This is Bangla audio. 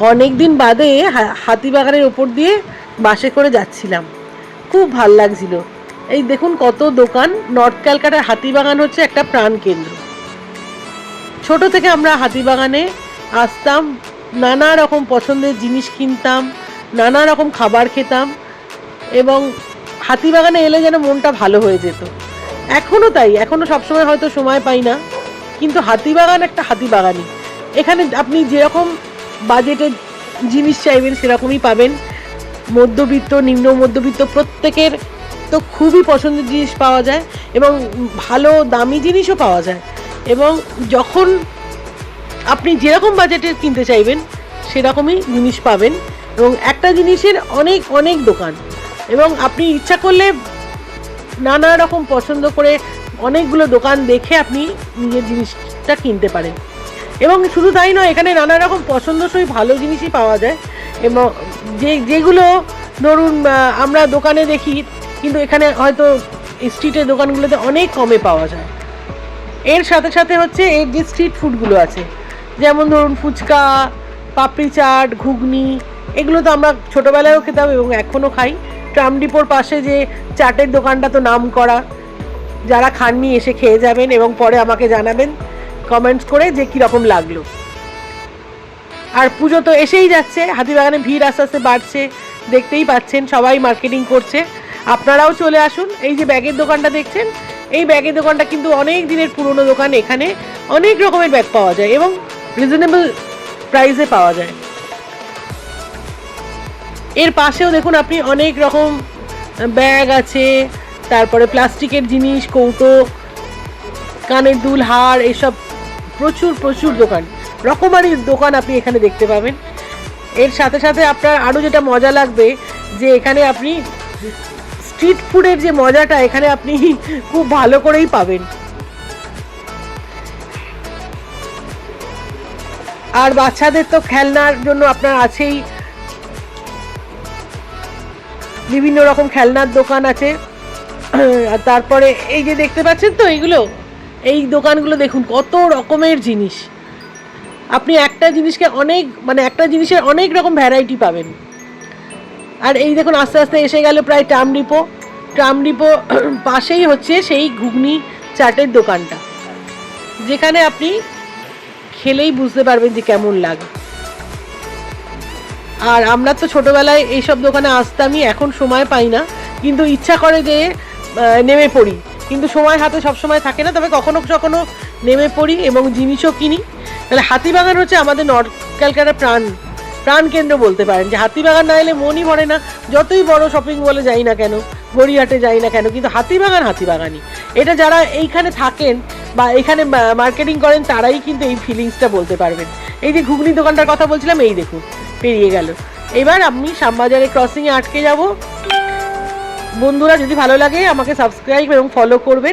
অনেক দিন বাদে হাতিবাগানের ওপর দিয়ে বাসে করে যাচ্ছিলাম, খুব ভাল লাগছিল। এই দেখুন কত দোকান। নর্থ ক্যালকাটার হাতিবাগান হচ্ছে একটা প্রাণ কেন্দ্র। ছোট থেকে আমরা হাতিবাগানে আসতাম, নানা রকম পছন্দের জিনিস কিনতাম, নানা রকম খাবার খেতাম, এবং হাতিবাগানে এলে যেন মনটা ভালো হয়ে যেত। এখনও তাই, এখনও সবসময় হয়তো সময় পাই না, কিন্তু হাতিবাগান একটা হাতিবাগানই। এখানে আপনি যেরকম বাজেটের জিনিস চাইবেন সেরকমই পাবেন। মধ্যবিত্ত, নিম্ন মধ্যবিত্ত প্রত্যেকের তো খুবই পছন্দের জিনিস পাওয়া যায়, এবং ভালো দামি জিনিসও পাওয়া যায়। এবং যখন আপনি যেরকম বাজেটের কিনতে চাইবেন সেরকমই জিনিস পাবেন, এবং একটা জিনিসের অনেক অনেক দোকান, এবং আপনি ইচ্ছা করলে নানা রকম পছন্দ করে অনেকগুলো দোকান দেখে আপনি নিজের জিনিসটা কিনতে পারেন। এবং শুধু তাই নয়, এখানে নানা রকম পছন্দসই ভালো জিনিসই পাওয়া যায়, এবং যেগুলো ধরুন আমরা দোকানে দেখি, কিন্তু এখানে হয়তো স্ট্রিটের দোকানগুলোতে অনেক কমে পাওয়া যায়। এর সাথে সাথে হচ্ছে এর যে স্ট্রিট ফুডগুলো আছে, যেমন ধরুন ফুচকা, পাপড়ি চাট, ঘুগনি, এগুলো তো আমরা ছোটোবেলায়ও খেতাম এবং এখনও খাই। ট্রাম ডিপোর পাশে যে চাটের দোকানটা তো নাম করা, যারা খাননি এসে খেয়ে যাবেন এবং পরে আমাকে জানাবেন কমেন্টস করে যে কীরকম লাগলো। আর পুজো তো এসেই যাচ্ছে, হাতিবাগানে ভিড় আস্তে আস্তে বাড়ছে, দেখতেই পাচ্ছেন সবাই মার্কেটিং করছে। আপনারাও চলে আসুন। এই যে ব্যাগের দোকানটা দেখছেন, এই ব্যাগের দোকানটা কিন্তু অনেক দিনের পুরনো দোকান। এখানে অনেক রকমের ব্যাগ পাওয়া যায় এবং রিজনেবল প্রাইসে পাওয়া যায়। এর পাশেও দেখুন আপনি অনেক রকম ব্যাগ আছে, তারপরে প্লাস্টিকের জিনিস, কৌটো, কানের দুল, হার, এসব প্রচুর প্রচুর দোকান, রকমারি দোকান আপনি এখানে দেখতে পাবেন। এর সাথে সাথে আপনার আরও যেটা মজা লাগবে, যে এখানে আপনি স্ট্রিট ফুডের যে মজাটা এখানে আপনি খুব ভালো করেই পাবেন। আর বাচ্চাদের তো খেলনার জন্য আপনার আছেই, বিভিন্ন রকম খেলনার দোকান আছে। আর তারপরে এই যে দেখতে পাচ্ছেন তো এইগুলো, এই দোকানগুলো দেখুন কত রকমের জিনিস। আপনি একটা জিনিসকে একটা জিনিসের অনেক রকম ভ্যারাইটি পাবেন। আর এই দেখুন আস্তে আস্তে এসে গেল প্রায় ট্রাম ডিপো। ট্রাম ডিপো পাশেই হচ্ছে সেই ঘুগনি চাটের দোকানটা, যেখানে আপনি খেলেই বুঝতে পারবেন যে কেমন লাগে। আর আমরা তো ছোটোবেলায় এইসব দোকানে আসতামই, এখন সময় পাই না, কিন্তু ইচ্ছা করে যে নেমে পড়ি, কিন্তু সময় হাতে সব সময় থাকে না। তবে কখনো কখনো নেমে পড়ি এবং জিনিসও কিনি। তাহলে হাতিবাগান হচ্ছে আমাদের নর্থ ক্যালকাটার প্রাণ কেন্দ্র বলতে পারেন। যে হাতিবাগান না এলে মনই ভরে না, যতই বড় শপিং মলে যাই না কেন, গড়িয়াহাটে যাই না কেন, কিন্তু হাতিবাগানই। এটা যারা এইখানে থাকেন বা এখানে মার্কেটিং করেন তারাই কিন্তু এই ফিলিংসটা বলতে পারবেন। এই যে ঘুগনি দোকানটার কথা বলছিলাম, এই দেখুন পেরিয়ে গেল। এবার আমি শ্যামবাজারে ক্রসিংয়ে আটকে যাব। বন্ধুরা, যদি ভালো লাগে আমাকে সাবস্ক্রাইব এবং ফলো করবেন।